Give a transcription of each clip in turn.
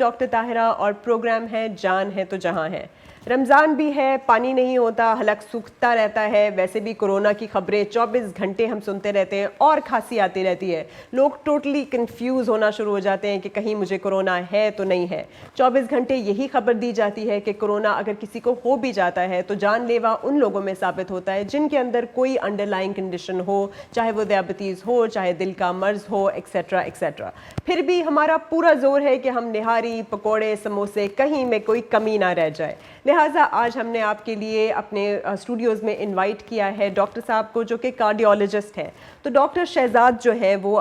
Doctor Tahira और programme है जान है तो जहां है। रमज़ान भी है, पानी नहीं होता, हलक सूखता रहता है। वैसे भी कोरोना की खबरें 24 घंटे हम सुनते रहते हैं और खांसी आती रहती है। लोग टोटली कंफ्यूज होना शुरू हो जाते हैं कि कहीं मुझे कोरोना है तो नहीं है। 24 घंटे यही खबर दी जाती है कि कोरोना अगर किसी को हो भी जाता है तो जानलेवा उन लोगों में साबित होता है जिनके अंदर कोई अंडरलाइंग कंडीशन हो, चाहे वो डायबिटीज़ हो, चाहे दिल का मर्ज हो, एक्सेट्रा एक्सेट्रा। फिर भी हमारा पूरा जोर है कि हम निहारी, पकोड़े, समोसे, कहीं में कोई कमी ना रह जाए। लिहाजा आज हमने आपके लिए अपने स्टूडियोज़ में इनवाइट किया है डॉक्टर साहब को, जो कि कार्डियोलॉजिस्ट हैं। तो डॉक्टर शहजाद जो है वो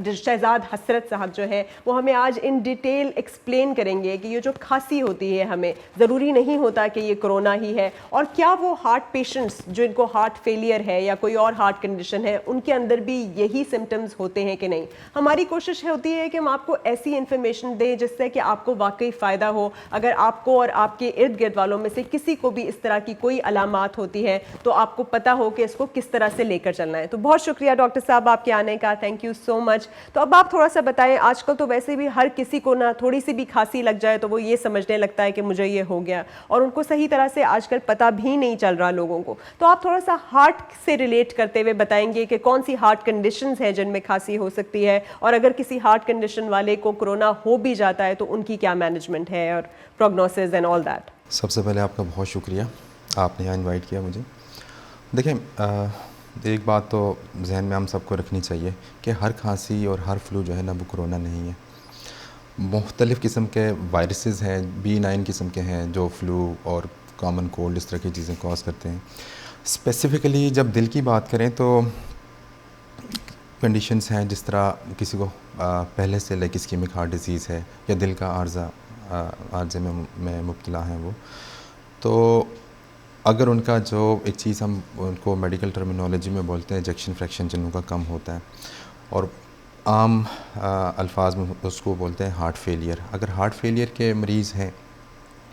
शहजाद हसरत साहब जो है वो हमें आज इन डिटेल एक्सप्लेन करेंगे कि ये जो खांसी होती है, हमें ज़रूरी नहीं होता कि ये कोरोना ही है, और क्या वो हार्ट पेशेंट्स जो इनको हार्ट फेलियर है या कोई और हार्ट कंडीशन है उनके अंदर भी यही सिम्टम्स होते हैं कि नहीं। हमारी कोशिश होती है कि हम आपको ऐसी इन्फॉर्मेशन दें जिससे कि आपको वाकई फ़ायदा हो। अगर आपको और आपके इर्द गिर्द वालों में से किसी को भी इस तरह की कोई अलामात होती है तो आपको पता हो कि इसको किस तरह से लेकर चलना है। तो बहुत शुक्रिया डॉक्टर साहब आपके आने का, थैंक यू सो मच। तो अब आप थोड़ा सा बताएं, आजकल तो वैसे भी हर किसी को ना थोड़ी सी भी खांसी लग जाए तो वो ये समझने लगता है कि मुझे ये हो गया, और उनको सही तरह से आजकल पता भी नहीं चल रहा लोगों को। तो आप थोड़ा सा हार्ट से रिलेट करते हुए बताएंगे कि कौन सी हार्ट कंडीशंस है जिनमें खांसी हो सकती है, और अगर किसी हार्ट कंडीशन वाले को कोरोना हो भी जाता है तो उनकी क्या मैनेजमेंट है और प्रोग्नोसिस एंड ऑल दैट। सबसे पहले आपका बहुत शुक्रिया, आपने यहाँ इनवाइट किया मुझे। देखें, एक बात तो जहन में हम सबको रखनी चाहिए कि हर खांसी और हर फ्लू जो है ना वो कोरोना नहीं है। मुख्तलिफ़ किस्म के वायरसेस हैं, B9 किस्म के हैं जो फ्लू और कॉमन कोल्ड इस तरह की चीज़ें कॉज करते हैं। स्पेसिफ़िकली जब दिल की बात करें तो कंडीशंस हैं, जिस तरह किसी को पहले से लाइक इस्कीमिक हार्ट डिज़ीज़ है या दिल का आर्ज़े में मुब्तला हैं वो, तो अगर उनका जो एक चीज़ हम उनको मेडिकल टर्मिनोलॉजी में बोलते हैं इजेक्शन फ्रैक्शन, जिन उनका कम होता है, और आम अल्फाज में उसको बोलते हैं हार्ट फेलियर। अगर हार्ट फेलियर के मरीज़ हैं,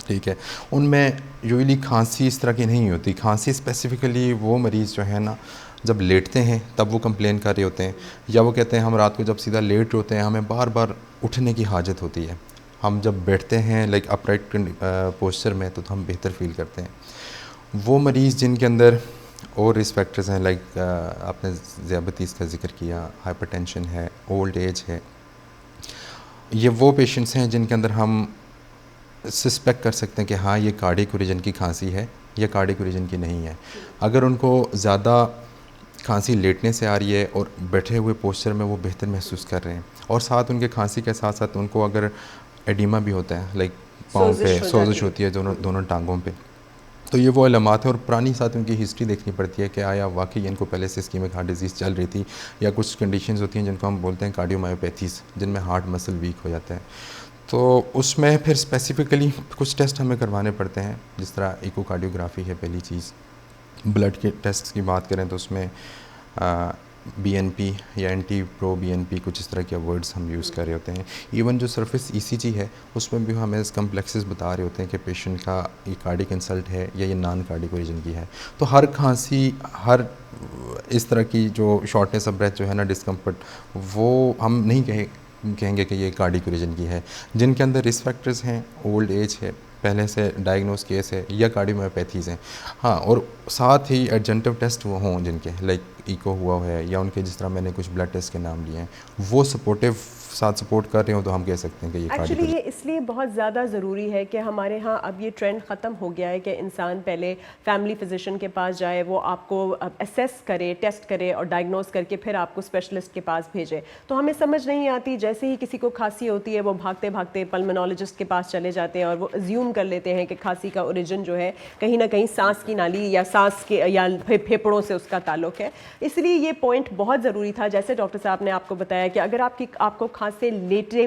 ठीक है, उनमें यूजुअली खांसी इस तरह की नहीं होती। खांसी स्पेसिफ़िकली वो मरीज़ जो है ना जब लेटते हैं तब वो कंप्लेन कर रहे होते हैं, या वो कहते हैं हम रात को जब सीधा लेट होते हैं हमें बार बार उठने की हाजत होती है। हम जब बैठते हैं लाइक अपराइट पोस्चर में तो हम बेहतर फील करते हैं। वो मरीज़ जिनके अंदर और रिस्क फैक्टर्स हैं, लाइक आपने ज़ियाबतीस का जिक्र किया, हाइपरटेंशन है, ओल्ड एज है, ये वो पेशेंट्स हैं जिनके अंदर हम सस्पेक्ट कर सकते हैं कि हाँ ये कार्डियक ओरिजिन की खांसी है या कार्डियक ओरिजिन की नहीं है। अगर उनको ज़्यादा खांसी लेटने से आ रही है और बैठे हुए पोस्चर में वो बेहतर महसूस कर रहे हैं, और साथ उनके खांसी के साथ साथ उनको अगर एडिमा भी होता है, लाइक पाँव पे सोजिश होती है दोनों टांगों पे, तो ये वो अलामात है। और पुरानी साथ उनकी हिस्ट्री देखनी पड़ती है कि आया वाकई इनको पहले से इस्कीमिक हार्ट डिजीज़ चल रही थी, या कुछ कंडीशंस होती हैं जिनको हम बोलते हैं कार्डियोमायोपैथीज़, जिनमें हार्ट मसल वीक हो जाता है। तो उसमें फिर स्पेसिफ़िकली कुछ टेस्ट हमें करवाने पड़ते हैं, जिस तरह इकोकार्डियोग्राफी है पहली चीज़। ब्लड के टेस्ट की बात करें तो उसमें BNP या एंटी प्रो BNP कुछ इस तरह के वर्ड्स हम यूज़ कर रहे होते हैं। इवन जो सरफेस ECG है उसमें भी हमें कम्प्लेक्सेस बता रहे होते हैं कि पेशेंट का ये कार्डिक इंसल्ट है या ये नॉन कार्डिक ओरिजिन की है। तो हर खांसी, हर इस तरह की जो शॉर्टनेस ऑफ ब्रेथ जो है ना, डिस्कम्फर्ट, वो हम नहीं कहेंगे कि ये कार्डिक ओरिजिन की है। जिनके अंदर रिस्क फैक्टर्स हैं, ओल्ड एज है, पहले से डायग्नोस केस है, या कार्डियोमायोपैथीज़ हैं, हाँ, और साथ ही एडजेंटिव टेस्ट वो हों जिनके लाइक इको हुआ है, या उनके जिस तरह मैंने कुछ ब्लड टेस्ट के नाम लिए हैं, वो सपोर्टिव साथ सपोर्ट कर रहे हो तो हम कह सकते हैं कि ये एक्चुअली ये इसलिए बहुत ज़्यादा ज़रूरी है कि हमारे यहाँ अब ये ट्रेंड ख़त्म हो गया है कि इंसान पहले फैमिली फिजिशियन के पास जाए, वो आपको असेस करे, टेस्ट करे और डायग्नोस करके फिर आपको स्पेशलिस्ट के पास भेजे। तो हमें समझ नहीं आती, जैसे ही किसी को खांसी होती है वो भागते भागते पल्मोनोलॉजिस्ट के पास चले जाते हैं और वो अज्यूम कर लेते हैं कि खांसी का ओरिजिन जो है कहीं ना कहीं सांस की नाली या सांस के या फेफड़ों से उसका ताल्लुक है। इसलिए ये पॉइंट बहुत ज़रूरी था, जैसे डॉक्टर साहब ने आपको बताया कि अगर आपको खांसी लेटे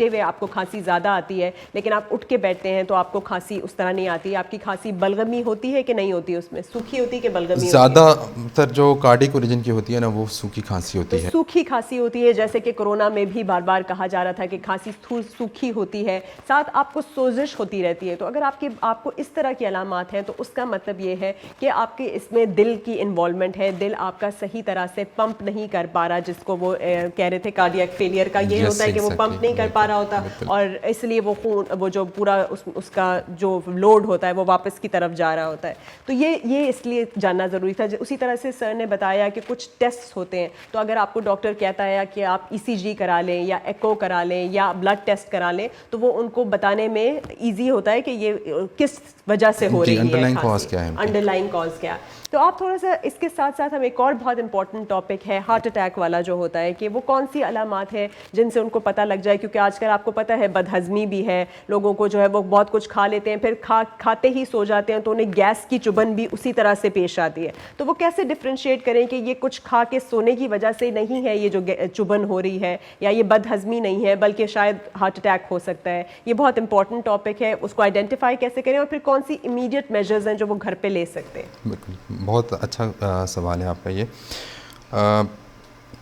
हुए आपको खांसी ज़्यादा आती है, लेकिन आप उठ के बैठते हैं तो आपको खांसी उस तरह नहीं आती। आपकी खांसी बलगमी होती है कि नहीं होती, उसमें सूखी होती है कि बलगमी? ज़्यादातर जो कार्डिक ओरिजिन की होती है ना वो सूखी खांसी होती है। सूखी खांसी होती है, जैसे कि कोरोना में भी बार बार कहा जा रहा था कि खांसी सूखी होती है, साथ आपको सोजिश होती रहती है। तो अगर आपको इस तरह की अलामात हैं तो उसका मतलब ये है कि आपके इसमें दिल की इन्वॉल्वमेंट है, दिल आपका सही तरह से पंप नहीं कर पा रहा, जिसको वो कह रहे थे कार्डियक फेलियर का ये होता है कि वो पंप नहीं कर पा रहा होता बिल्कुल। और इसलिए वो खून वो जो पूरा उसका जो लोड होता है वो वापस की तरफ जा रहा होता है। तो ये इसलिए जानना ज़रूरी था। उसी तरह से सर ने बताया कि कुछ टेस्ट होते हैं, तो अगर आपको डॉक्टर कहता है कि आप ECG करा लें या एको करा लें या ब्लड टेस्ट करा लें, तो वो उनको बताने में ईजी होता है कि ये किस वजह से हो रही है, अंडरलाइन कॉज क्या है, अंडरलाइन कॉज क्या। तो आप थोड़ा सा इसके साथ साथ हम एक और बहुत इंपॉर्टेंट टॉपिक है हार्ट अटैक वाला जो होता है कि वो कौन सी अलामात है जिनसे उनको पता लग जाए, क्योंकि आजकल आपको पता है बदहजमी भी है, लोगों को जो है वो बहुत कुछ खा लेते हैं फिर खाते ही सो जाते हैं, तो उन्हें गैस की चुभन भी उसी तरह से पेश आती है। तो वो कैसे डिफ्रेंशिएट करें कि ये कुछ खा के सोने की वजह से नहीं है ये जो चुभन हो रही है, या ये बदहजमी नहीं है बल्कि शायद हार्ट अटैक हो सकता है। ये बहुत इंपॉर्टेंट टॉपिक है, उसको आइडेंटिफाई कैसे करें और फिर कौन सी इमीडिएट मेजर्स हैं जो वो घर पे ले सकते हैं। बिल्कुल, बहुत अच्छा सवाल है आपका ये।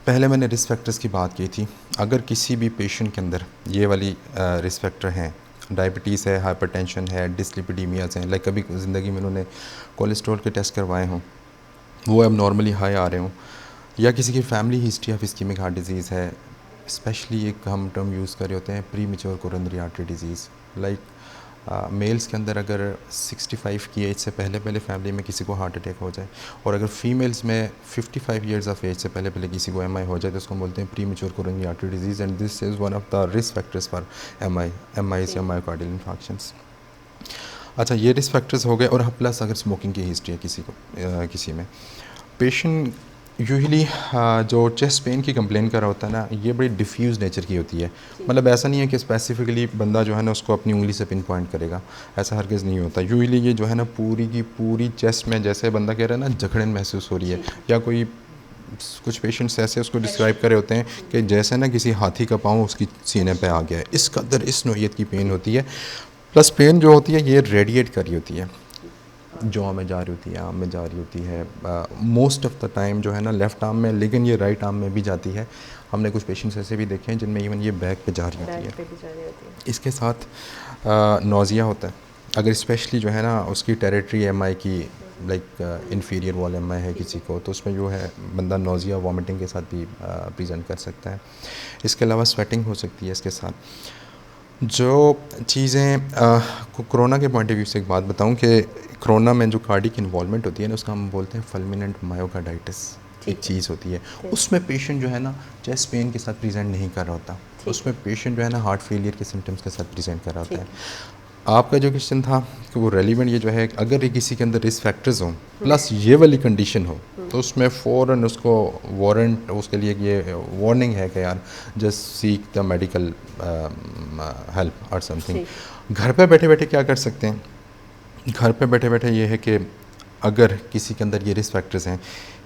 पहले मैंने रिस्क फैक्टर्स की बात की थी। अगर किसी भी पेशेंट के अंदर ये वाली रिस्क फैक्टर हैं, डायबिटीज़ है, हाइपरटेंशन है, डिस्लिपिडीमियाज हैं, लाइक कभी ज़िंदगी में उन्होंने कोलेस्ट्रॉल के टेस्ट करवाए हों, वो अब नॉर्मली हाई आ रहे हों, या किसी की family history of ischaemic heart disease है, स्पेशली एक हम टर्म यूज़ कर रहे होते हैं premature coronary artery disease. Like males के अंदर अगर 65 की एज से पहले फैमिली में किसी को हार्ट अटैक हो जाए, और अगर फीमेल्स में 55 इयर्स ऑफ एज से पहले किसी को MI हो जाए, तो उसको बोलते हैं premature coronary artery disease, and this is one of the risk factors for MIs या मायोकार्डियल इन्फार्क्शंस। अच्छा, ये रिस्क फैक्टर्स हो गए। और प्लस अगर स्मोकिंग की हिस्ट्री है किसी में, पेशेंट यूजुअली जो चेस्ट पेन की कंप्लेन कर रहा होता है ना, ये बड़ी डिफ्यूज़ नेचर की होती है। मतलब ऐसा नहीं है कि स्पेसिफिकली बंदा जो है ना उसको अपनी उंगली से पिन पॉइंट करेगा, ऐसा हरगिज़ नहीं होता। यूजुअली ये जो है ना पूरी की पूरी चेस्ट में, जैसे बंदा कह रहा है ना जकड़न महसूस हो रही है, या कोई कुछ पेशेंट्स ऐसे उसको डिस्क्राइब कर रहे होते हैं कि जैसे ना किसी हाथी का पाँव उसकी सीने पे आ गया है, इस कदर इस नोयत की पेन होती है। प्लस पेन जो होती है ये रेडिएट कर रही होती है, जॉ में जा रही होती है, आर्म में जा रही होती है, मोस्ट ऑफ द टाइम जो है ना लेफ़्ट आर्म में, लेकिन ये राइट आर्म में भी जाती है। हमने कुछ पेशेंट्स ऐसे भी देखे हैं जिनमें इवन ये बैक पे जा रही होती है। इसके साथ नौजिया होता है। अगर स्पेशली जो है ना उसकी टेरिटरी MI की, लाइक इंफीरियर वॉल MI है किसी को, तो उसमें जो है बंदा नौजिया वॉमिटिंग के साथ भी प्रेजेंट कर सकता है। इसके अलावा स्वेटिंग हो सकती है इसके साथ। जो चीज़ें कोरोना के पॉइंट ऑफ व्यू से एक बात बताऊं कि कोरोना में जो कार्डिक इन्वॉल्वमेंट होती है ना, उसका हम बोलते हैं फुलमिनेंट मायोकार्डाइटिस, एक चीज़ होती है। उसमें पेशेंट जो है ना चेस्ट पेन के साथ प्रेजेंट नहीं कर रहा होता, उसमें पेशेंट जो है ना हार्ट फेलियर के सिम्टम्स के साथ प्रेजेंट कर रहा होता है। आपका जो क्वेश्चन था कि वो रेलिवेंट ये जो है, अगर ये किसी के अंदर रिस्क फैक्टर्स हों प्लस ये वाली कंडीशन हो, तो उसमें फ़ौरन उसको वारंट, उसके लिए ये वार्निंग है कि यार just seek the medical help और समथिंग। घर पे बैठे बैठे क्या कर सकते हैं? घर पे बैठे बैठे ये है कि अगर किसी के अंदर ये रिस्क फैक्टर्स हैं,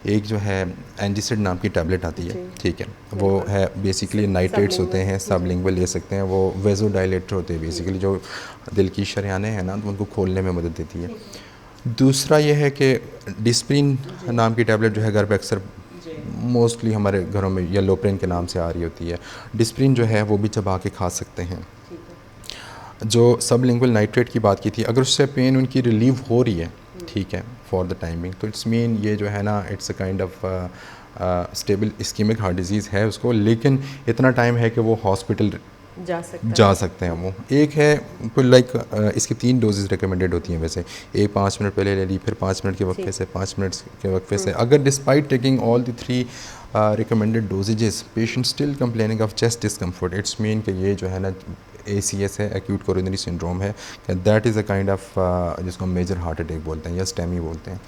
एक जो है एंजिसिड नाम की टैबलेट आती है, ठीक है, वो है बेसिकली नाइट्रेट्स होते हैं, सबलिंगुअल ले सकते हैं, वो वेजोडाइलेटर होते हैं बेसिकली, जो दिल की शरियानें हैं ना तो उनको खोलने में मदद देती है। दूसरा ये है कि डिस्प्रिन नाम की टैबलेट जो है घर पे अक्सर मोस्टली हमारे घरों में येलोप्रिन के नाम से आ रही होती है। डिस्प्रिन जो है वो भी चबा के खा सकते हैं। जो सबलिंगुअल नाइट्रेट की बात की थी, अगर उससे पेन उनकी रिलीव हो रही है, ठीक है, फॉर द टाइमिंग, तो इट्स मीन ये जो है ना it's a kind of stable ischaemic heart disease है उसको, लेकिन इतना टाइम है कि वो हॉस्पिटल जा सकते हैं। वो एक है कोई लाइक इसकी 3 डोजेज़ रिकमेंडेड होती हैं वैसे, एक 5 मिनट पहले ले ली, फिर 5 मिनट के वक्फे से, 5 मिनट के वक्फे से। अगर despite taking all the 3 recommended dosages patient still complaining of chest discomfort, it's mean कि ये जो है ना ACS है, एक्यूट कोरोनरी सिंड्रोम है, that is a kind of जिसको मेजर हार्ट अटैक बोलते हैं या स्टेमी बोलते हैं।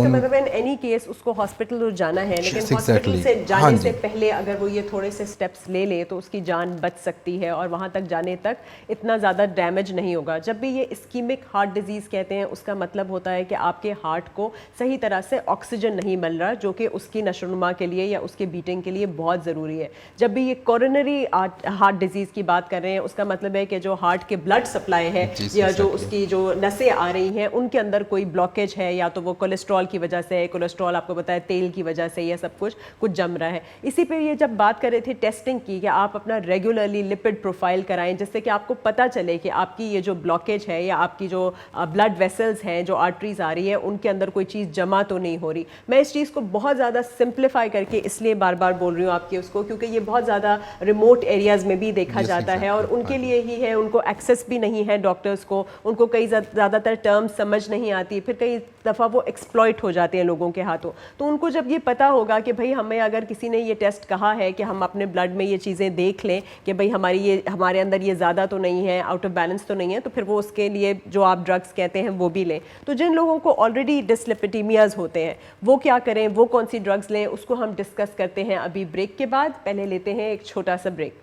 मतलब इन एनी केस उसको हॉस्पिटल जाना है, लेकिन हॉस्पिटल से जाने से पहले अगर वो ये थोड़े से स्टेप्स ले ले तो उसकी जान बच सकती है और वहाँ तक जाने तक इतना ज़्यादा डैमेज नहीं होगा। जब भी ये इस्कीमिक हार्ट डिजीज़ कहते हैं, उसका मतलब होता है कि आपके हार्ट को सही तरह से ऑक्सीजन नहीं मिल रहा, जो कि उसकी नशोनुमा के लिए या उसके बीटिंग के लिए बहुत ज़रूरी है। जब भी ये कोरोनरी हार्ट डिजीज़ की बात कर रहे हैं, उसका मतलब है कि जो हार्ट के ब्लड सप्लाई है जी, या जो exactly. उसकी जो नसें आ रही हैं उनके अंदर कोई ब्लॉकेज है, या तो वो कोलेस्ट्रॉल की वजह से है, कोलेस्ट्रॉल आपको बताया तेल की वजह से, यह सब कुछ जम रहा है। इसी पे ये जब बात कर रहे थे टेस्टिंग की कि आप अपना रेगुलरली लिपिड प्रोफाइल कराएं, जिससे कि आपको पता चले कि आपकी ये जो ब्लॉकेज है या आपकी जो ब्लड वेसल्स हैं, जो आर्टरीज आ रही है, उनके अंदर कोई चीज़ जमा तो नहीं हो रही। मैं इस चीज़ को बहुत ज़्यादा सिंप्लीफाई करके इसलिए बार बार बोल रही हूँ आपकी उसको, क्योंकि ये बहुत ज़्यादा रिमोट एरियाज़ में भी देखा जाता है और उनके लिए ही है, उनको एक्सेस भी नहीं है डॉक्टर्स को, उनको कई ज़्यादातर टर्म्स समझ नहीं आती, फिर कई दफ़ा वो एक्सप्लॉइट हो जाते हैं लोगों के हाथों। तो उनको जब ये पता होगा कि भाई हमें अगर किसी ने ये टेस्ट कहा है कि हम अपने ब्लड में ये चीज़ें देख लें कि भाई हमारे अंदर ये ज़्यादा तो नहीं है, आउट ऑफ बैलेंस तो नहीं है, तो फिर वो उसके लिए जो आप ड्रग्स कहते हैं वो भी लें। तो जिन लोगों को ऑलरेडी डिसलिपिडीमियाज होते हैं वो क्या करें, वो कौन सी ड्रग्स लें, उसको हम डिस्कस करते हैं अभी ब्रेक के बाद। पहले लेते हैं एक छोटा सा break.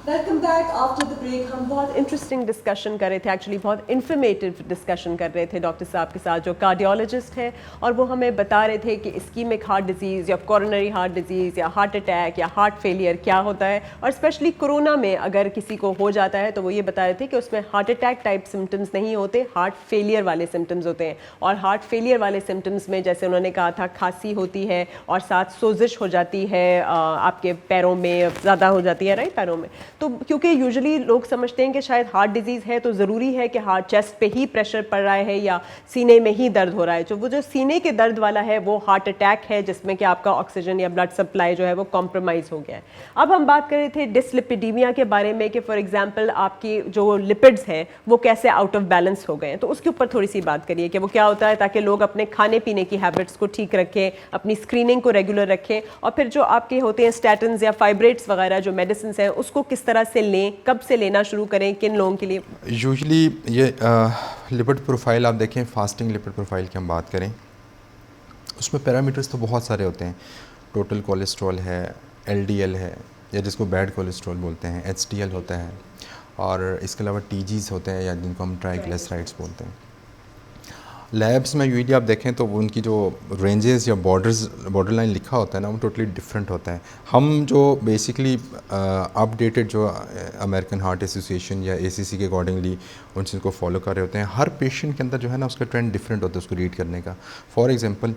Welcome back after the break. हम बहुत इंटरेस्टिंग डिस्कशन कर रहे थे, एक्चुअली बहुत इन्फॉर्मेटिव डिस्कशन कर रहे थे डॉक्टर साहब के साथ जो कार्डियोलॉजिस्ट हैं, और वो हमें बता रहे थे कि इस्कीमिक हार्ट डिजीज़ या कॉरोनरी हार्ट डिजीज़ या हार्ट अटैक या हार्ट फेलियर क्या होता है, और स्पेशली कोरोना में अगर किसी को हो जाता है तो वो ये बता रहे थे कि उसमें हार्ट अटैक टाइप सिम्टम्स नहीं होते, हार्ट फेलियर वाले सिम्टम्स होते हैं। और हार्ट फेलियर वाले सिम्टम्स में जैसे उन्होंने कहा था खांसी होती है और साथ सोजिश हो जाती है, आपके पैरों में ज़्यादा हो जाती है, राइट, पैरों में। तो क्योंकि यूजुअली लोग समझते हैं कि शायद हार्ट डिजीज़ है तो ज़रूरी है कि हार्ट चेस्ट पे ही प्रेशर पड़ रहा है या सीने में ही दर्द हो रहा है। तो वो जो सीने के दर्द वाला है वो हार्ट अटैक है, जिसमें कि आपका ऑक्सीजन या ब्लड सप्लाई जो है वो कॉम्प्रोमाइज़ हो गया है। अब हम बात कर रहे थे डिसलिपिडीमिया के बारे में कि फॉर एग्जांपल आपकी जो लिपिड्स हैं वो कैसे आउट ऑफ बैलेंस हो गए हैं, तो उसके ऊपर थोड़ी सी बात करिए कि वो क्या होता है, ताकि लोग अपने खाने पीने की हैबिट्स को ठीक रखें, अपनी स्क्रीनिंग को रेगुलर रखें, और फिर जो आपके होते हैं स्टैटिन्स या फाइब्रेट्स वगैरह जो मेडिसिन हैं उसको किस तरह से लें, कब से लेना शुरू करें, किन लोगों के लिए। यूजुअली ये लिपिड प्रोफाइल आप देखें, फास्टिंग लिपिड प्रोफाइल की हम बात करें, उसमें पैरामीटर्स तो बहुत सारे होते हैं। टोटल कोलेस्ट्रॉल है, एलडीएल है या जिसको बैड कोलेस्ट्रॉल बोलते हैं, एचडीएल होता है, और इसके अलावा टीजीज होते हैं या जिनको हम ट्राइग्लिसराइड्स बोलते हैं। लैब्स में यूजुअली आप देखें तो उनकी जो रेंजेस या बॉर्डर लाइन लिखा होता है ना, वो टोटली डिफरेंट होता है। हम जो बेसिकली अपडेटेड जो अमेरिकन हार्ट एसोसिएशन या एसीसी के अकॉर्डिंगली उन चीज़ को फॉलो कर रहे होते हैं, हर पेशेंट के अंदर जो है ना उसका ट्रेंड डिफरेंट होता है उसको रीड करने का। फॉर एग्जांपल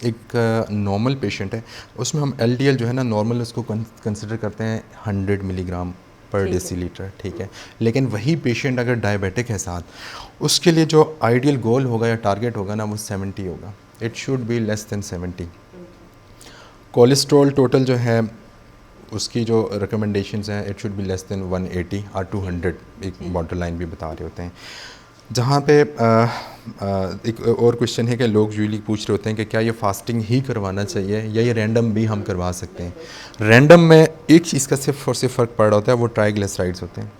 एक नॉर्मल पेशेंट है, उसमें हम एलडीएल जो है ना नॉर्मल उसको कंसिडर करते हैं 100 मिलीग्राम पर डेसीलीटर, ठीक है। लेकिन वही पेशेंट अगर डायबिटिक है साथ, उसके लिए जो आइडियल गोल होगा या टारगेट होगा ना वो 70 होगा। It should be less than 70। Cholesterol total जो है उसकी जो रिकमेंडेशंस हैं, it should be less than 180 और 200, एक बॉर्डर लाइन भी बता रहे होते हैं। जहाँ पे एक और क्वेश्चन है कि लोग यूजुअली पूछ रहे होते हैं कि क्या ये फास्टिंग ही करवाना चाहिए या ये रैंडम भी हम करवा सकते हैं। रैंडम में एक चीज़ का सिर्फ और सिर्फ फ़र्क पड़ रहा होता है, वो ट्राइग्लिसराइड्स होते हैं।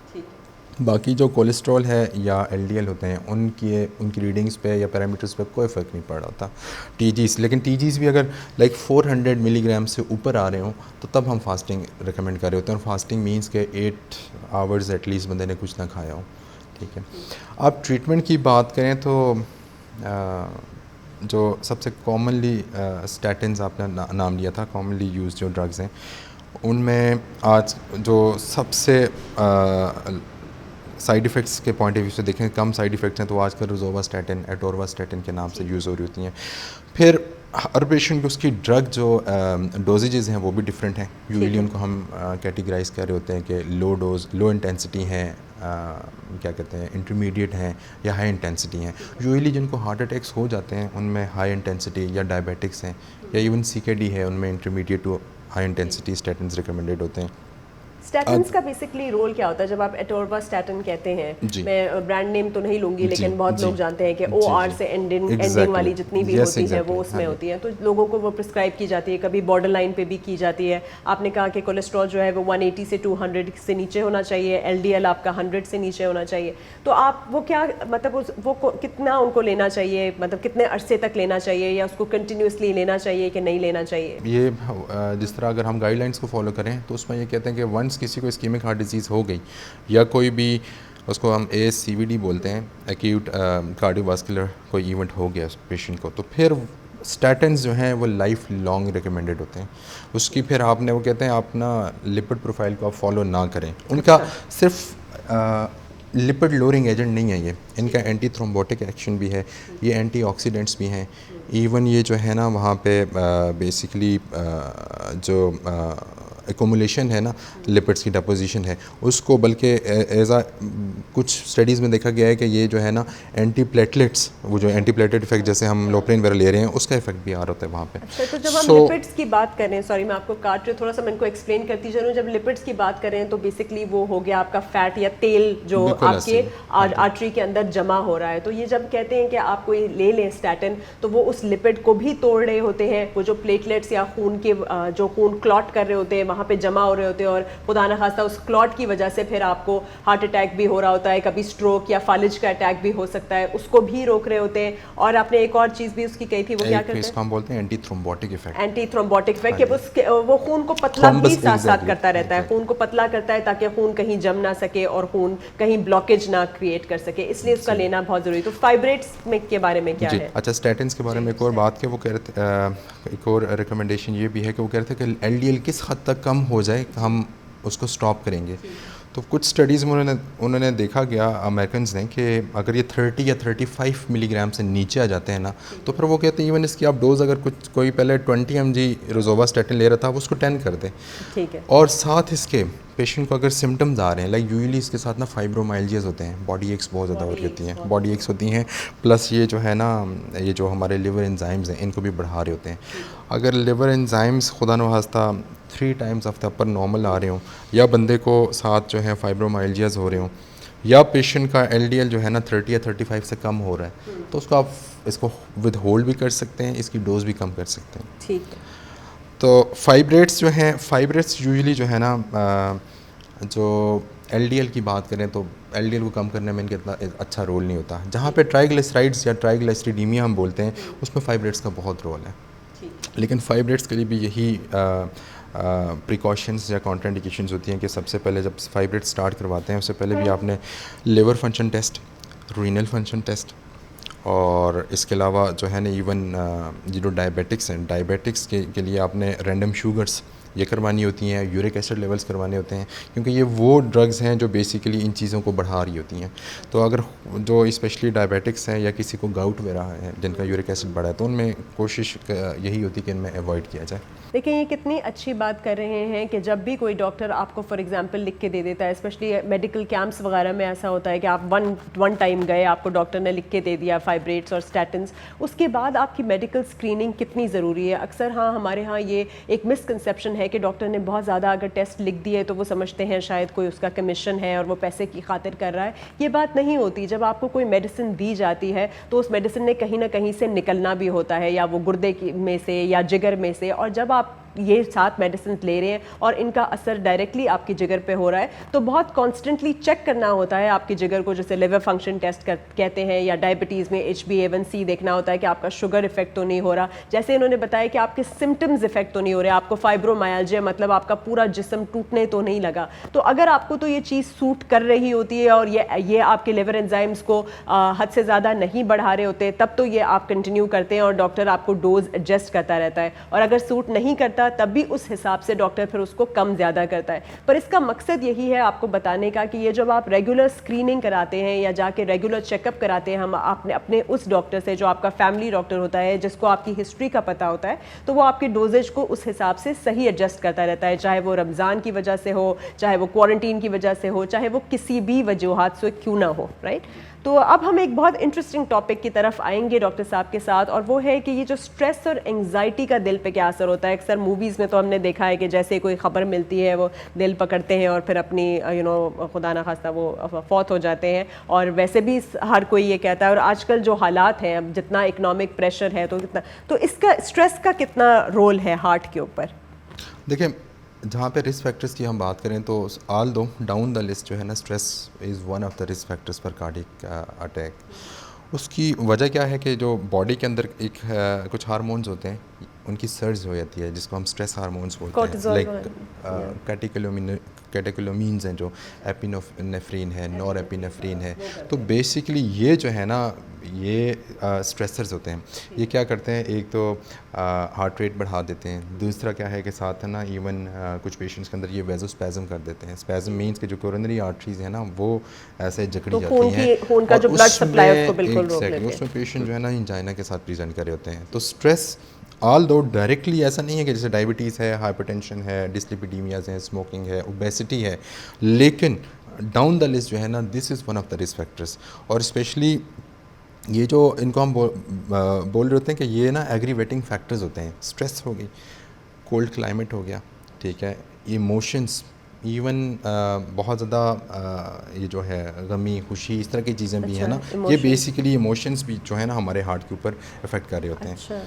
बाकी जो कोलेस्ट्रॉल है या एलडीएल होते हैं उनकी रीडिंग्स पे या पैरामीटर्स पे कोई फ़र्क नहीं पड़ रहा होता। टीजीज़, लेकिन टीजीज़ भी अगर लाइक 400 मिलीग्राम से ऊपर आ रहे हों तो तब हम फास्टिंग रिकमेंड कर रहे होते हैं। और फास्टिंग मीन्स के 8 आवर्स एटलीस्ट बंदे ने कुछ ना खाया हो, ठीक है। अब ट्रीटमेंट की बात करें तो जो सबसे कॉमनली स्टैटिन्स आपने नाम लिया था, कॉमनली यूज जो ड्रग्स हैं उनमें आज जो सबसे साइड इफ़ेक्ट्स के पॉइंट ऑफ व्यू से देखें कम साइड इफ़ेक्ट्स हैं तो आजकल रोज़ोवास्टैटिन, एटोरवास्टैटिन के नाम से यूज़ हो रही होती हैं। फिर हर पेशेंट की उसकी ड्रग जो डोजेजेस हैं वो भी डिफरेंट हैं। यूजुअली उनको हम कैटेगराइज कर रहे होते हैं कि लो डोज, लो इंटेंसिटी हैं, क्या कहते हैं, इंटरमीडिएट हैं या हाई इंटेंसिटी हैं। यूजुअली जिनको हार्ट अटैक्स हो जाते हैं उनमें हाई इंटेंसिटी या डायबिटिक्स हैं या इवन सीकेडी है, उनमें intermediate to high intensity statins recommended होते हैं। स्टैटिन्स का बेसिकली रोल क्या होता है जब आप एटोरवास्टैटिन कहते हैं? मैं ब्रांड नेम तो नहीं लूँगी, लेकिन बहुत लोग जानते हैं कि OR से एंडिंग वाली जितनी भी होती है वो उसमें होती है, तो लोगों को वो प्रिस्क्राइब की जाती है, कभी बॉर्डर लाइन पे भी की जाती है। आपने कहा कि कोलेस्ट्रॉल जो है वो 180 से 200 से नीचे होना चाहिए, LDL आपका 100 से नीचे होना चाहिए। तो आप वो क्या मतलब वो कितना उनको लेना चाहिए, मतलब कितने अरसे तक लेना चाहिए, या उसको कंटिन्यूसली लेना चाहिए कि नहीं लेना चाहिए? ये जिस तरह अगर हम गाइडलाइंस को फॉलो करें तो उसमें ये कहते हैं कि वंस किसी को इस्कीमिक हार्ट डिजीज़ हो गई या कोई भी उसको हम ASCVD बोलते हैं, एक्यूट कार्डियोवास्कुलर कोई इवेंट हो गया उस पेशेंट को, तो फिर स्टैटिन्स जो हैं वो लाइफ लॉन्ग रिकमेंडेड होते हैं। उसकी फिर आपने वो कहते हैं आप ना लिपिड प्रोफाइल को आप फॉलो ना करें। उनका सिर्फ लिपिड लोअरिंग एजेंट नहीं है ये, इनका एंटी थ्रोम्बोटिक एक्शन भी है, ये एंटीऑक्सीडेंट्स भी हैं। इवन ये जो है ना वहाँ पे बेसिकली जो एकोमुलेशन है ना, लिपिड्स की डिपोजिशन है उसको, बल्कि एज आ कुछ स्टडीज़ में देखा गया है कि ये जो है ना एंटी प्लेटलेट्स, वो जो एंटी प्लेटलेट इफेक्ट जैसे हम लोप्रिन वगैरह ले रहे हैं उसका इफेक्ट भी आ रहा होता है वहाँ पे। अच्छा, तो जब हम लिपिड्स की बात कर रहे हैं, सॉरी मैं आपको काट रही हूँ, थोड़ा सा मैं इनको एक्सप्लेन करती चलूँ। जब लिपिड्स की बात कर रहे हैं तो बेसिकली वो हो गया आपका फैट या तेल जो आपके आर्टरी के अंदर जमा हो रहा है। तो ये जब कहते हैं कि आप कोई ले लें स्टैटिन, तो वो उस लिपिड को भी तोड़ रहे होते हैं। वो जो प्लेटलेट्स या खून के जो खून क्लॉट कर रहे होते हैं वहाँ पे जमा हो रहे होते हैं, और खुदा न खास्ता उस क्लॉट की वजह से फिर आपको हार्ट अटैक भी हो रहा होता है, कभी स्ट्रोक या फालिज का अटैक भी हो सकता है, उसको भी रोक रहे होते हैं। और आपने एक और चीज़ भी उसकी कही थी, वो क्या करते हैं? हम बोलते हैं anti thrombotic effect. Anti thrombotic effect, वो खून को पतला भी साथ साथ करता रहता है, खून को पतला करता है ताकि खून कहीं जम ना सके और खून कहीं ब्लॉकेज ना क्रिएट कर सके, इसलिए उसका लेना बहुत जरूरी। तो फाइब्रेट्स में के बारे में क्या है? अच्छा, स्टैटिन्स के बारे में एक और बात के वो कह रहे थे, एक और रिकमेंडेशन ये भी है कि वो कह रहे थे कि LDL किस हद तक कम हो जाए हम उसको स्टॉप करेंगे। तो कुछ स्टडीज़ में उन्होंने देखा गया अमेरिकन्स ने कि अगर ये 30 या 35 मिलीग्राम से नीचे आ जाते हैं ना, तो फिर वो कहते हैं इवन इसकी आप डोज़ अगर कोई पहले 20 mg रोज़ोवास्टैटिन ले रहा था वो उसको 10 कर दें। ठीक है। और साथ इसके पेशेंट को अगर सिम्टम्स आ रहे हैं, लाइक यूजुअली इसके साथ ना फाइब्रोमाइल्जियाज होते हैं, बॉडी एक्स बहुत ज़्यादा हो रही होती हैं, बॉडी एक्स होती हैं, प्लस ये जो है ना ये जो हमारे लिवर एंजाइम्स हैं इनको भी बढ़ा रहे होते हैं। अगर लिवर एंजाइम्स खुदा न खास्ता 3 टाइम्स हफ्ते पर नॉर्मल आ रहे हों, या बंदे को साथ जो है फाइब्रोमाइल्जियाज हो रहे हों, या पेशेंट का LDL जो है ना 30 या 35 से कम हो रहा है, तो उसको आप इसको विद होल्ड भी कर सकते हैं, इसकी डोज भी कम कर सकते हैं। ठीक है। तो फाइब्रेट्स जो हैं, फाइब्रेट्स यूजुअली जो है ना जो LDL की बात करें तो LDL को कम करने में इनका इतना अच्छा रोल नहीं होता। जहाँ पे ट्राइग्लिसराइड्स या ट्राइग्लिसरीडीमिया हम बोलते हैं उसमें फाइब्रेट्स का बहुत रोल है, लेकिन फाइब्रेट्स के लिए भी यही प्रिकॉशंस या कॉन्ट्राइंडिकेशंस होती हैं कि सबसे पहले जब फाइब्रेट्स स्टार्ट करवाते हैं उससे पहले भी आपने liver function test, renal function test, और इसके अलावा जो है ना इवन ये जो डायबिटिक्स हैं, डायबिटिक्स के लिए आपने रैंडम शुगर्स ये करवानी होती हैं, यूरिक एसिड लेवल्स करवाने होते हैं, क्योंकि ये वो ड्रग्स हैं जो बेसिकली इन चीज़ों को बढ़ा रही होती हैं। तो अगर जो स्पेशली डायबिटिक्स हैं या किसी को गाउट वगैरह है जिनका यूरिक एसिड बढ़ा है, तो उनमें कोशिश यही होती है कि इनमें अवॉइड किया जाए। देखिए ये कितनी अच्छी बात कर रहे हैं कि जब भी कोई डॉक्टर आपको फॉर एग्जांपल लिख के दे देता है, स्पेशली मेडिकल कैंप्स वगैरह में ऐसा होता है कि आप वन टाइम गए, आपको डॉक्टर ने लिख के दे दिया फाइब्रेट्स और स्टैटिन्स, उसके बाद आपकी मेडिकल स्क्रीनिंग कितनी ज़रूरी है। अक्सर हाँ हमारे यहाँ ये एक मिसकंसेप्शन है कि डॉक्टर ने बहुत ज़्यादा अगर टेस्ट लिख दिए तो वो समझते हैं शायद कोई उसका कमीशन है और वो पैसे की खातिर कर रहा है। ये बात नहीं होती। जब आपको कोई मेडिसिन दी जाती है तो उस मेडिसिन ने कहीं ना कहीं से निकलना भी होता है, या वो गुर्दे में से या जिगर में से, और जब आप ये 7 मेडिसिन ले रहे हैं और इनका असर डायरेक्टली आपकी जिगर पे हो रहा है, तो बहुत कॉन्स्टेंटली चेक करना होता है आपकी जिगर को, जैसे लिवर फंक्शन टेस्ट कहते हैं, या डायबिटीज़ में HbA1c देखना होता है कि आपका शुगर इफेक्ट तो नहीं हो रहा। जैसे इन्होंने बताया कि आपके सिम्टम्स इफेक्ट तो नहीं हो रहे, आपको फाइब्रोमाइल्जिया मतलब आपका पूरा जिस्म टूटने तो नहीं लगा। तो अगर आपको तो ये चीज़ सूट कर रही होती है और ये आपके लिवर एंजाइम्स को हद से ज़्यादा नहीं बढ़ा रहे होते, तब तो ये आप कंटिन्यू करते हैं और डॉक्टर आपको डोज एडजस्ट करता रहता है। और अगर सूट नहीं करता तब भी उस हिसाब से डॉक्टर फिर उसको कम ज़्यादा करता है। पर इसका मकसद यही है आपको बताने का कि ये जब आप रेगुलर स्क्रीनिंग कराते हैं या जाके रेगुलर चेकअप कराते हैं हम अपने उस डॉक्टर से जो आपका फैमिली डॉक्टर होता है, जिसको आपकी हिस्ट्री का पता होता है, तो वो आपकी डोजेज को उस हिसाब से सही एडजस्ट करता रहता है, चाहे वो रमज़ान की वजह से हो, चाहे वो क्वारंटीन की वजह से हो, चाहे वो किसी भी वजूहात से क्यों ना हो, राइट। तो अब हम एक बहुत इंटरेस्टिंग टॉपिक की तरफ आएंगे डॉक्टर साहब के साथ, और वो है कि ये जो स्ट्रेस और एंग्जाइटी का दिल पे क्या असर होता है। अक्सर मूवीज़ में तो हमने देखा है कि जैसे कोई ख़बर मिलती है वो दिल पकड़ते हैं और फिर अपनी खुदा ना खास्ता वो फौत हो जाते हैं, और वैसे भी हर कोई ये कहता है। और आजकल जो हालात हैं, अब जितना इकनॉमिक प्रेशर है तो इसका स्ट्रेस का कितना रोल है हार्ट के ऊपर? देखिए, जहाँ पे रिस्क फैक्टर्स की हम बात करें तो ऑल दो डाउन द लिस्ट जो है ना, stress is one of the risk factors for cardiac attack. उसकी वजह क्या है कि जो बॉडी के अंदर एक कुछ हार्मोन्स होते हैं, उनकी सर्ज हो जाती है जिसको हम स्ट्रेस हार्मोन्स बोलते हैं, लाइक कैटेकोलोमीन्स हैं जो एपिनेफ्रीन है, नॉर एपिनेफ्रीन है। तो बेसिकली ये जो है ना ये स्ट्रेसर्स होते हैं। ये क्या करते हैं, एक तो हार्ट रेट बढ़ा देते हैं, दूसरा क्या है कि साथ है ना इवन कुछ पेशेंट्स के अंदर ये वेजोस्पैज्म कर देते हैं। स्पैज्म मीन्स कि जो कोरोनरी आर्टरीज है ना वो ऐसे जकड़ी जाती हैं खून का जो ब्लड सप्लाई है उसको बिल्कुल रोक लेते हैं। उसमें पेशेंट जो है ना इंजाइना के साथ प्रेजेंट कर रहे होते हैं। तो स्ट्रेस ऑल दो डायरेक्टली ऐसा नहीं है कि जैसे डायबिटीज़ है, हाइपरटेंशन है, डिस्लिपिडीमियाज हैं, स्मोकिंग है, ओबेसिटी है, लेकिन डाउन द लिस्ट जो है ना this is one of the risk factors. और स्पेशली ये जो इनको हम बोल रहे होते हैं कि ये ना एग्रीवेटिंग फैक्टर्स होते हैं। स्ट्रेस हो गई, कोल्ड क्लाइमेट हो गया, ठीक है, इमोशंस, इवन बहुत ज़्यादा ये जो है गमी, खुशी, इस तरह की चीज़ें भी हैं ना, ये बेसिकली इमोशंस भी जो है ना हमारे हार्ट के ऊपर इफ़ेक्ट कर रहे होते हैं।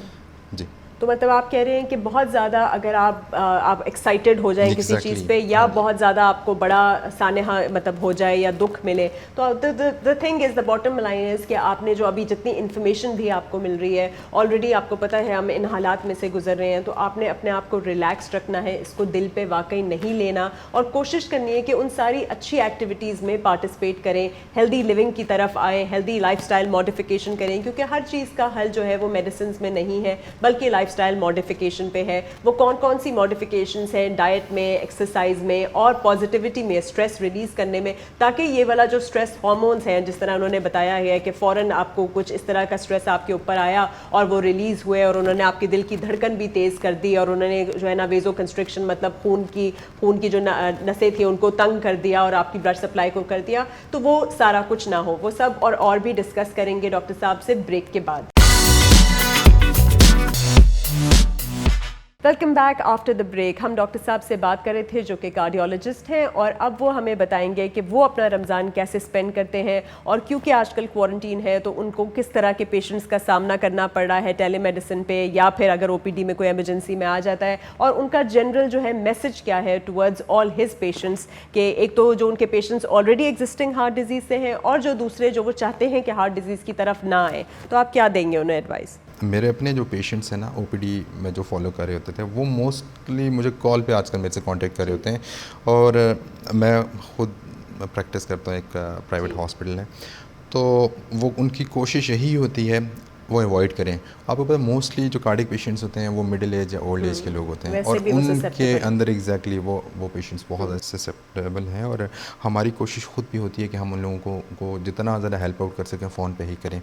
जी, तो मतलब आप कह रहे हैं कि बहुत ज़्यादा अगर आप एक्साइटेड हो जाए किसी चीज़ पे, या बहुत ज़्यादा आपको बड़ा सानेहा मतलब हो जाए या दुख मिले, तो the thing is, the bottom line is कि आपने जो अभी जितनी इन्फॉर्मेशन भी आपको मिल रही है, ऑलरेडी आपको पता है हम इन हालात में से गुजर रहे हैं, तो आपने अपने आप को रिलैक्स रखना है, इसको दिल पे वाकई नहीं लेना, और कोशिश करनी है कि उन सारी अच्छी एक्टिविटीज़ में पार्टिसिपेट करें, हेल्दी लिविंग की तरफ आएँ, हेल्दी लाइफस्टाइल मॉडिफिकेशन करें, क्योंकि हर चीज़ का हल जो है वो मेडिसिन में नहीं है बल्कि लाइफस्टाइल मॉडिफिकेशन पे है। वो कौन कौन सी मॉडिफिकेशंस हैं डाइट में, एक्सरसाइज में और पॉजिटिविटी में, स्ट्रेस रिलीज करने में, ताकि ये वाला जो स्ट्रेस हार्मोन्स हैं, जिस तरह उन्होंने बताया है कि फ़ौरन आपको कुछ इस तरह का स्ट्रेस आपके ऊपर आया और वो रिलीज़ हुए और उन्होंने आपके दिल की धड़कन भी तेज़ कर दी, और उन्होंने जो है ना वेजो कंस्ट्रिक्शन मतलब खून की जो नसें थी उनको तंग कर दिया और आपकी ब्लड सप्लाई को कर दिया, तो वो सारा कुछ ना हो। वो सब और भी डिस्कस करेंगे डॉक्टर साहब से ब्रेक के बाद। Welcome back after the break. हम डॉक्टर साहब से बात कर रहे थे जो कि कार्डियोलॉजिस्ट हैं, और अब वो हमें बताएंगे कि वो अपना रमज़ान कैसे स्पेंड करते हैं, और क्योंकि आजकल क्वारंटीन है तो उनको किस तरह के पेशेंट्स का सामना करना पड़ रहा है टेलीमेडिसिन पे, या फिर अगर ओपीडी में कोई इमरजेंसी में आ जाता है, और उनका जनरल जो है मैसेज क्या है टुवर्ड्स ऑल हिज पेशेंट्स, के एक तो जो उनके patients already existing heart disease से हैं, और जो दूसरे जो वो चाहते हैं कि हार्ट डिजीज़ की तरफ ना आए, तो आप क्या देंगे उन्हें एडवाइस? मेरे अपने जो पेशेंट्स हैं ना ओपीडी में जो फॉलो कर रहे होते थे वो मोस्टली मुझे कॉल पे आजकल मेरे से कांटेक्ट कर रहे होते हैं, और मैं खुद प्रैक्टिस करता हूँ, एक प्राइवेट हॉस्पिटल है, तो वो उनकी कोशिश यही होती है वो अवॉइड करें। आपको पता है मोस्टली जो कार्डिक पेशेंट्स होते हैं वो मिडिल एज या ओल्ड एज के लोग होते हैं, और उनके अंदर एग्जैक्टली वो पेशेंट्स बहुत ससेप्टेबल हैं, और हमारी कोशिश खुद भी होती है कि हम उन लोगों को जितना ज़्यादा हेल्प आउट कर सकें फ़ोन पे ही करें।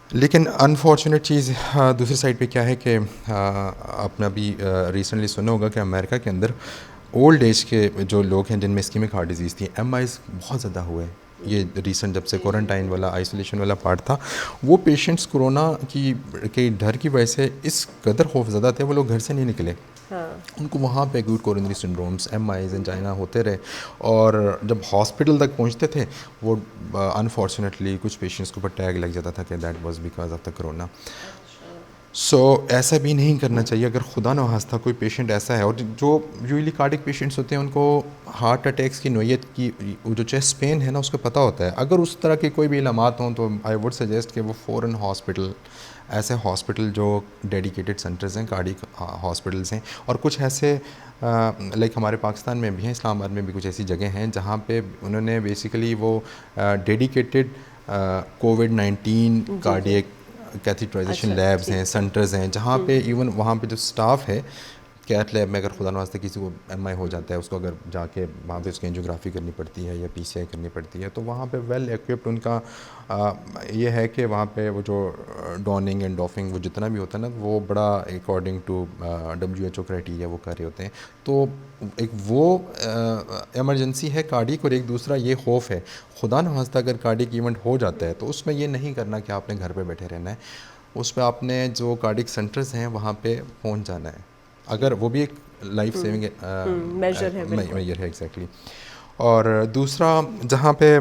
लेकिन अनफॉर्चुनेट चीज़ दूसरी साइड पे क्या है कि आपने अभी रिसेंटली सुना होगा कि अमेरिका के अंदर ओल्ड एज के जो लोग हैं जिनमें इस्कीमिक हार्ट डिजीज़ थी, एमआईज़ बहुत ज़्यादा हुए। ये रिसेंट जब से क्वारंटाइन वाला आइसोलेशन वाला पार्ट था, वो पेशेंट्स कोरोना के डर की वजह से इस कदर खौफज़दा थे वो लोग घर से नहीं निकले। उनको वहाँ पे एक्यूट कोरोनरी सिंड्रोम्स, एमआईज़, एंजाइना होते रहे, और जब हॉस्पिटल तक पहुँचते थे वो अनफॉर्चुनेटली कुछ पेशेंट्स के ऊपर टैग लग जाता था कि that was because of the corona. So ऐसा भी नहीं करना चाहिए। अगर खुदा न खास्ता कोई पेशेंट ऐसा है, और जो यूजली कार्डिक पेशेंट्स होते हैं उनको हार्ट अटैक्स की नोयत की जो चेस्ट पेन है ना उसको पता होता है, अगर उस तरह के कोई भी इलामात हों तो आई वुड सजेस्ट कि वो फ़ौरन हॉस्पिटल, ऐसे हॉस्पिटल जो डेडिकेटेड सेंटर्स हैं, कार्डिक हॉस्पिटल्स हैं, और कुछ ऐसे लाइक हमारे पाकिस्तान में भी हैं, इस्लामाबाद में भी कुछ ऐसी जगह हैं जहाँ पे उन्होंने बेसिकली वो डेडिकेटेड कोविड-19 कार्डियक कैथेटराइजेशन लैब्स हैं, सेंटर्स हैं, जहाँ पे इवन वहाँ पे जो स्टाफ है कैथ लैब में अगर खुदा न वास्ते किसी को एमआई हो जाता है, उसको अगर जाके वहाँ पे उसकी एंजियोग्राफी करनी पड़ती है या पीसीआई करनी पड़ती है, तो वहाँ पे वेल इक्विप्ड उनका ये है कि वहाँ पे वो जो डॉनिंग एंड डॉफिंग वो जितना भी होता है ना वो बड़ा अकॉर्डिंग टू WHO क्राइटेरिया वो कर रहे होते हैं। तो एक वो एमरजेंसी है कार्डिक, और एक दूसरा ये खौफ है खुदा न वास्ता अगर कार्डिक इवेंट हो जाता है तो उसमें ये नहीं करना कि आपने घर पे बैठे रहना है, उस पर आपने जो कार्डिक सेंटर्स हैं वहाँ पे पहुँच जाना है, अगर वो भी एक लाइफ सेविंग मेजर है एग्जैक्टली। और दूसरा जहाँ पे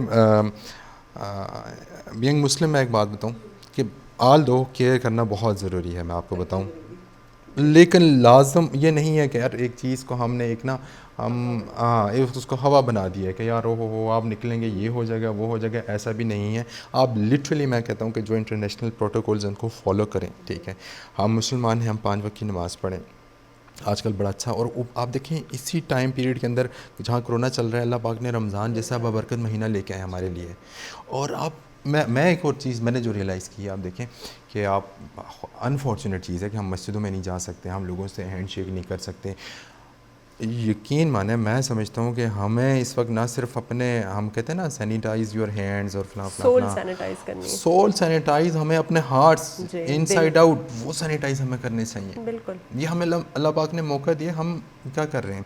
बीइंग मुस्लिम मैं एक बात बताऊँ कि आल दो केयर करना बहुत ज़रूरी है, मैं आपको बताऊँ, लेकिन लाजम ये नहीं है कि यार एक चीज़ को हमने एक ना हम उसको हवा बना दिया है कि यार हो आप निकलेंगे ये हो जाएगा वो हो जाएगा, ऐसा भी नहीं है। आप लिटरली मैं कहता हूँ कि जो इंटरनेशनल प्रोटोकॉल्स हैं उनको फॉलो करें, ठीक है। हम मुसलमान हैं, हम 5 वक्त की नमाज़ पढ़ें, आजकल बड़ा अच्छा। और आप देखें इसी टाइम पीरियड के अंदर जहाँ कोरोना चल रहा है, अल्लाह पाक ने रमज़ान जैसा बाबरकत महीना लेके आए हमारे लिए। और आप मैं एक और चीज़ मैंने जो रियलाइज़ की है, आप देखें कि आप अनफॉर्चुनेट चीज़ है कि हम मस्जिदों में नहीं जा सकते, हम लोगों से हैंड शेक नहीं कर सकते। यकीन माने मैं समझता हूँ कि हमें इस वक्त ना सिर्फ अपने, हम कहते हैं ना सैनिटाइज़ योर हैंड्स और फला सोल सैनिटाइज करनी है, सोल सैनिटाइज, हमें अपने हार्ट्स जी, इनसाइड आउट वो सैनिटाइज हमें करने चाहिए। बिल्कुल। ये हमें अल्लाह पाक ने मौका दिया, हम क्या कर रहे हैं,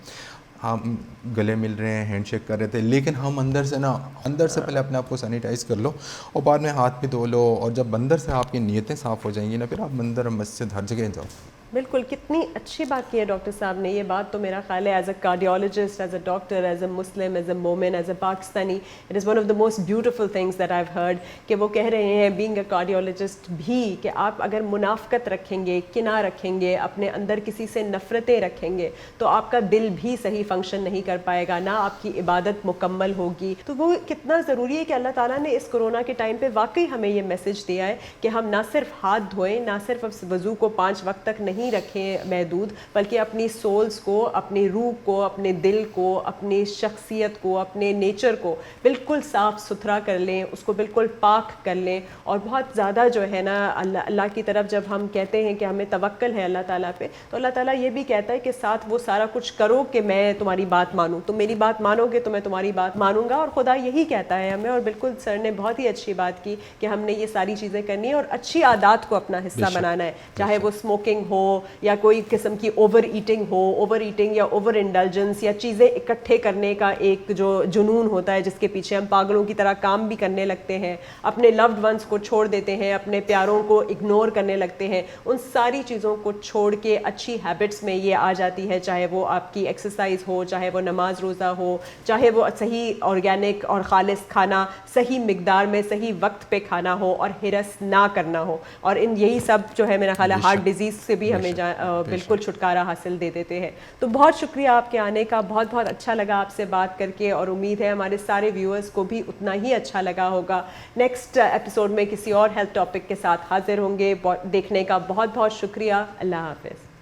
हम गले मिल रहे हैं, हैंडशेक कर रहे थे, लेकिन हम अंदर से पहले अपने आप को सैनिटाइज़ कर लो और बाद में हाथ भी धो लो। और जब अंदर से आपकी नीयतें साफ़ हो जाएंगी ना, फिर आप मंदिर मस्जिद हर जगह जाओ। बिल्कुल, कितनी अच्छी बात की है डॉक्टर साहब ने। ये बात तो मेरा ख्याल है as a cardiologist, as a doctor, as a Muslim, as a मोमिन, as a Pakistani, it is one of the most beautiful things that I have heard कि वो कह रहे हैं बीइंग अ कार्डियोलॉजिस्ट भी कि आप अगर मुनाफ़कत रखेंगे, किना रखेंगे, अपने अंदर किसी से नफ़रतें रखेंगे, तो आपका दिल भी सही फंक्शन नहीं कर पाएगा, ना आपकी इबादत मुकम्मल होगी। तो वो कितना ज़रूरी है कि अल्लाह ताला ने इस कोरोना के टाइम पे वाकई हमें ये मैसेज दिया है कि हम ना सिर्फ हाथ धोएं, ना सिर्फ वज़ू को 5 वक्त तक नहीं रखें महदूद, बल्कि अपनी सोल्स को, अपनी रूह को, अपने दिल को, अपनी शख्सियत को, अपने नेचर को बिल्कुल साफ़ सुथरा कर लें, उसको बिल्कुल पाक कर लें। और बहुत ज़्यादा जो है ना अल्लाह की तरफ जब हम कहते हैं कि हमें तवक्कल है अल्लाह ताला पे, तो अल्लाह ताला ये भी कहता है कि साथ वो सारा कुछ करो कि मैं तुम्हारी बात मानूँ, तुम मेरी बात मानोगे तो मैं तुम्हारी बात मानूंगा। और खुदा यही कहता है हमें। और बिल्कुल सर ने बहुत ही अच्छी बात की कि हमने ये सारी चीज़ें करनी है और अच्छी आदत को अपना हिस्सा बनाना है, चाहे वो स्मोकिंग हो या कोई किस्म की ओवर ईटिंग या ओवर इंडल्जेंस या चीज़ें इकट्ठे करने का एक जो जुनून होता है जिसके पीछे हम पागलों की तरह काम भी करने लगते हैं, अपने लव्ड वंस को छोड़ देते हैं, अपने प्यारों को इग्नोर करने लगते हैं। उन सारी चीज़ों को छोड़ के अच्छी हैबिट्स में ये आ जाती है, चाहे वो आपकी एक्सरसाइज हो, चाहे वो नमाज रोज़ा हो, चाहे वो सही ऑर्गेनिक और खालिस खाना सही मिकदार में सही वक्त पे खाना हो और हिरस ना करना हो। और इन यही सब जो है मेरा ख्याल है हार्ट डिजीज़ से भी हमें बिल्कुल छुटकारा हासिल दे देते हैं। तो बहुत शुक्रिया आपके आने का, बहुत बहुत अच्छा लगा आपसे बात करके और उम्मीद है हमारे सारे व्यूअर्स को भी उतना ही अच्छा लगा होगा। नेक्स्ट एपिसोड में किसी और हेल्थ टॉपिक के साथ हाजिर होंगे। देखने का बहुत बहुत शुक्रिया। अल्लाह हाफिज़।